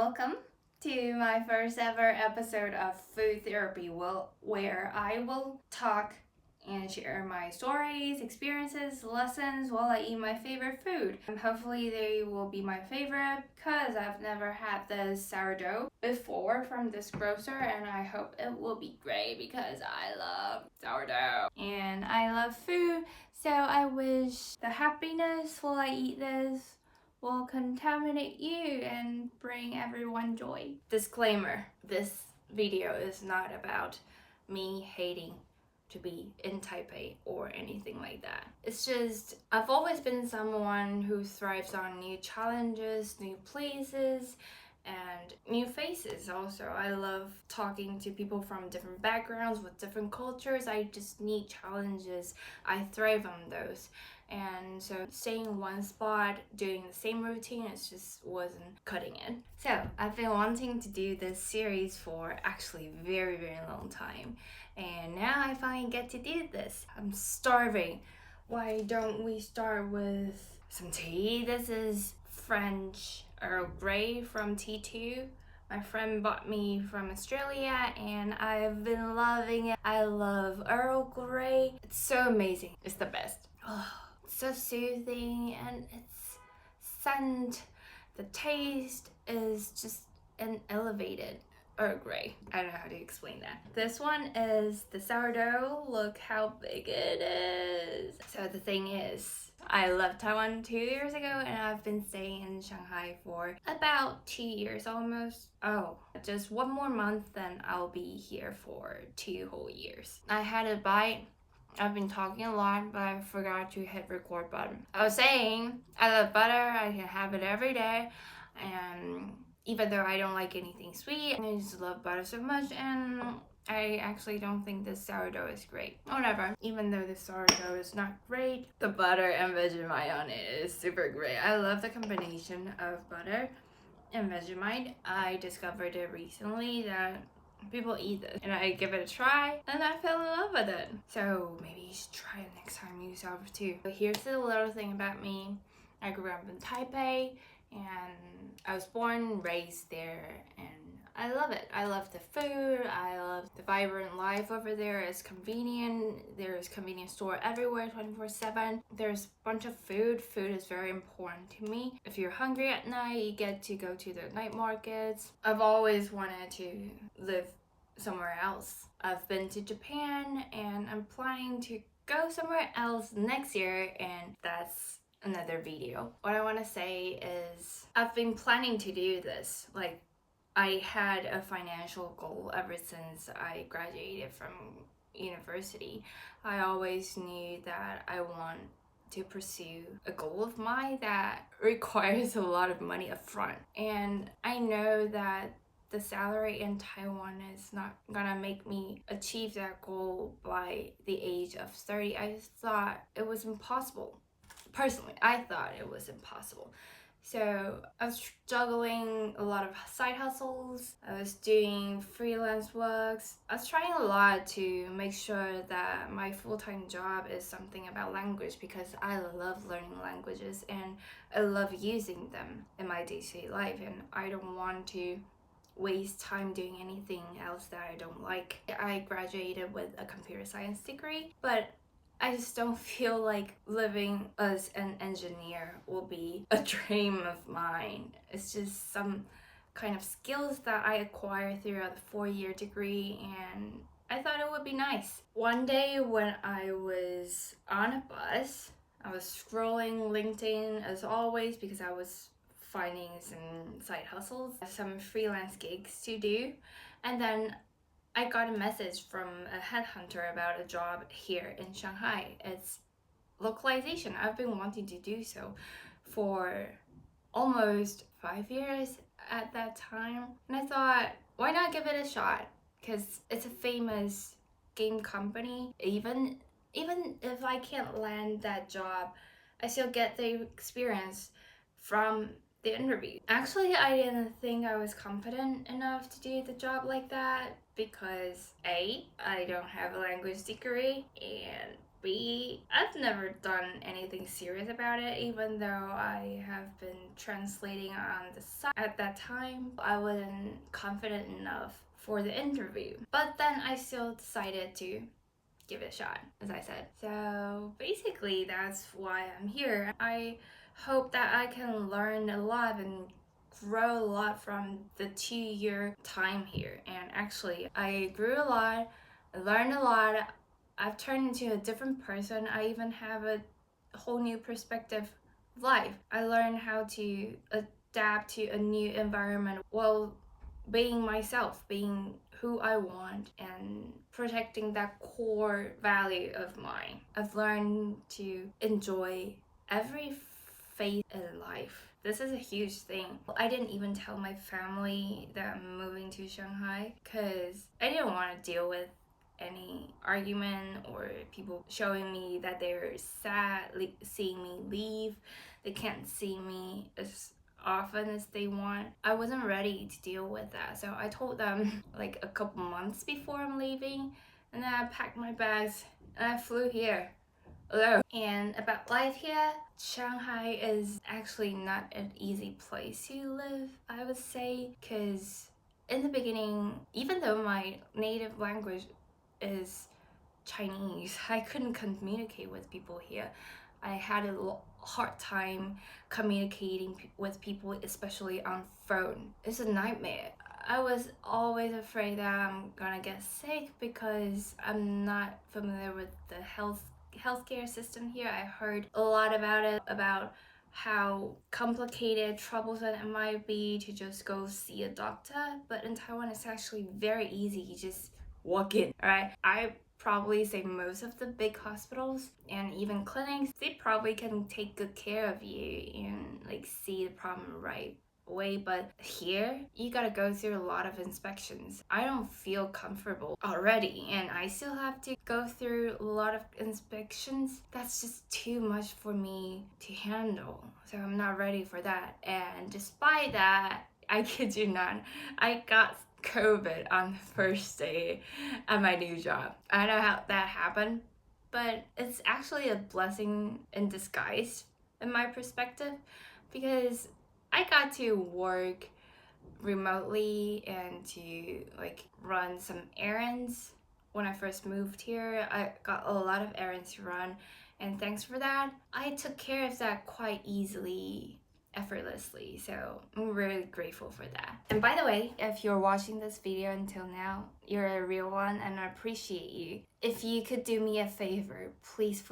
welcome to my first ever episode of Food Therapy, where I will talk and share my stories, experiences, lessons while I eat my favorite food. And hopefully they will be my favorite because I've never had this sourdough before from this grocer, and I hope it will be great because I love sourdough and I love food. So I wish the happiness while I eat this will contaminate you and bring everyone joy. Disclaimer, this video is not about me hating to be in Taipei or anything like that. It's just, I've always been someone who thrives on new challenges, new places, and new faces also. I love talking to people from different backgrounds with different cultures. I just need challenges. I thrive on those. And so staying in one spot, doing the same routine, it just wasn't cutting it. So I've been wanting to do this series for actually a very, very long time. And now I finally get to do this. I'm starving. Why don't we start with some tea? This is French Earl Grey from T2. My friend bought me from Australia and I've been loving it. I love Earl Grey. It's so amazing. It's the best. Oh, it's so soothing and it's scent. The taste is just an elevated Earl Grey. I don't know how to explain that. This one is the sourdough. Look how big it is. So the thing is, I left Taiwan 2 years ago and I've been staying in Shanghai for about 2 years almost. Oh, just one more month then I'll be here for 2 whole years. I had a bite. I've been talking a lot, but I forgot to hit record button. I was saying, I love butter, I can have it every day, and even though I don't like anything sweet, I just love butter so much, and I actually don't think this sourdough is great. Whatever, even though the sourdough is not great, the butter and Vegemite on it is super great. I love the combination of butter and Vegemite. I discovered it recently that people eat this and I give it a try and I fell in love with it. So maybe you should try it next time you yourself too. But here's the little thing about me. I grew up in Taipei and I was born and raised there and I love it. I love the food. I love the vibrant life over there. It's convenient. There's convenience store everywhere 24/7. There's a bunch of food. Food is very important to me. If you're hungry at night, you get to go to the night markets. I've always wanted to live somewhere else. I've been to Japan and I'm planning to go somewhere else next year, and that's another video. What I want to say is I've been planning to do this. Like, I had a financial goal ever since I graduated from university. I always knew that I want to pursue a goal of mine that requires a lot of money up front. And I know that the salary in Taiwan is not gonna make me achieve that goal by the age of 30. I thought it was impossible. Personally, I thought it was impossible. So I was juggling a lot of side hustles. I was doing freelance works. I was trying a lot to make sure that my full-time job is something about language because I love learning languages and I love using them in my day-to-day life, and I don't want to waste time doing anything else that I don't like. I graduated with a computer science degree, but I just don't feel like living as an engineer will be a dream of mine. It's just some kind of skills that I acquired throughout the 4-year degree, and I thought it would be nice. One day when I was on a bus, I was scrolling LinkedIn as always because I was finding some side hustles, some freelance gigs to do, and then I got a message from a headhunter about a job here in Shanghai. It's localization. I've been wanting to do so for almost 5 years at that time. And I thought, why not give it a shot? Because it's a famous game company. Even if I can't land that job, I still get the experience from the interview. Actually, I didn't think I was confident enough to do the job like that because A, I don't have a language degree, and I've never done anything serious about it, even though I have been translating on the side. At that time, I wasn't confident enough for the interview. But then I still decided to give it a shot, as I said. So basically, that's why I'm here. I hope that I can learn a lot and grow a lot from the 2-year time here. And actually, I grew a lot, I learned a lot. I've turned into a different person. I even have a whole new perspective of life. I learned how to adapt to a new environment while being myself, being who I want, and protecting that core value of mine. I've learned to enjoy every phase in life. This is a huge thing. I didn't even tell my family that I'm moving to Shanghai because I didn't want to deal with any argument or people showing me that they're sad seeing me leave. They can't see me as often as they want. I wasn't ready to deal with that, so I told them like a couple months before I'm leaving, and then I packed my bags and I flew here alone. And about life here, Shanghai is actually not an easy place to live, I would say, because in the beginning, even though my native language is Chinese, I couldn't communicate with people here. I had a hard time communicating with people, especially on phone. It's a nightmare. I was always afraid that I'm gonna get sick because I'm not familiar with the healthcare system here. I heard a lot about it, about how complicated, troublesome it might be to just go see a doctor. But in Taiwan, it's actually very easy. You just walk in, alright? I probably say most of the big hospitals and even clinics, they probably can take good care of you and like see the problem right away. But here, you gotta go through a lot of inspections. I don't feel comfortable already, and I still have to go through a lot of inspections. That's just too much for me to handle, so I'm not ready for that. And despite that, I kid you not, I got COVID on the first day at my new job. I don't know how that happened, but it's actually a blessing in disguise in my perspective, because I got to work remotely and to like run some errands. When I first moved here, I got a lot of errands to run, and thanks for that, I took care of that quite easily, effortlessly. So I'm really grateful for that. And by the way, if you're watching this video until now, you're a real one and I appreciate you. If you could do me a favor, please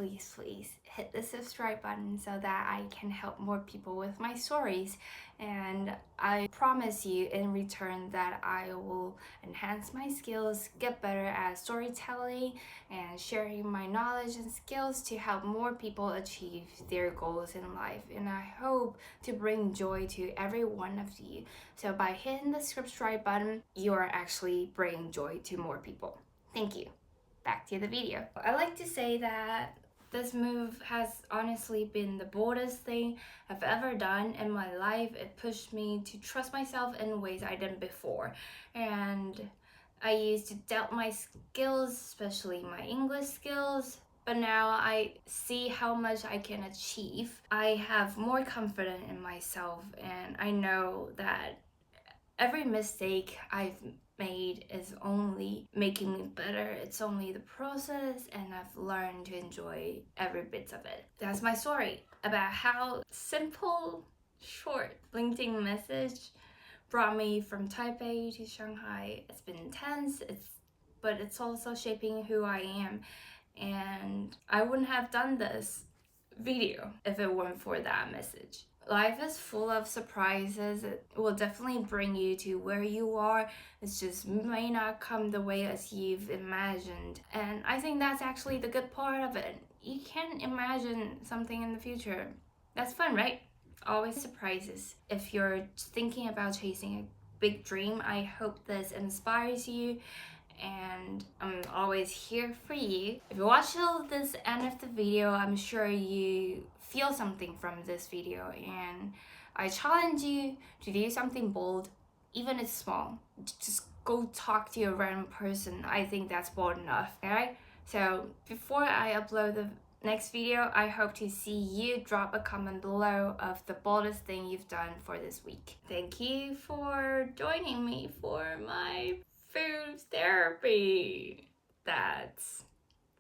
hit the subscribe button so that I can help more people with my stories. And I promise you in return that I will enhance my skills, get better at storytelling and sharing my knowledge and skills to help more people achieve their goals in life. And I hope to bring joy to every one of you. So by hitting the subscribe button, you are actually bringing joy to more people. Thank you. Back to the video. I like to say that this move has honestly been the boldest thing I've ever done in my life. It pushed me to trust myself in ways I didn't before. And I used to doubt my skills, especially my English skills. But now I see how much I can achieve. I have more confidence in myself, and I know that every mistake I've made is only making me better. It's only the process, and I've learned to enjoy every bit of it. That's my story about how simple, short LinkedIn message brought me from Taipei to Shanghai. It's been intense, but it's also shaping who I am. And I wouldn't have done this video if it weren't for that message. Life is full of surprises. It will definitely bring you to where you are. It just may not come the way as you've imagined. And I think that's actually the good part of it. You can imagine something in the future. That's fun, right? Always surprises. If you're thinking about chasing a big dream, I hope this inspires you. And I'm always here for you. If you watch till this end of the video, I'm sure you feel something from this video, and I challenge you to do something bold, even if it's small. Just go talk to a random person. I think that's bold enough, alright? So before I upload the next video, I hope to see you drop a comment below of the boldest thing you've done for this week. Thank you for joining me for my food therapy. That's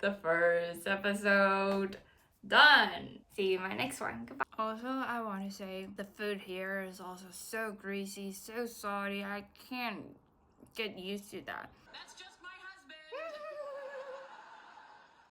the first episode done. See you in my next one. Goodbye. Also, I want to say the food here is also so greasy, so salty. I can't get used to that.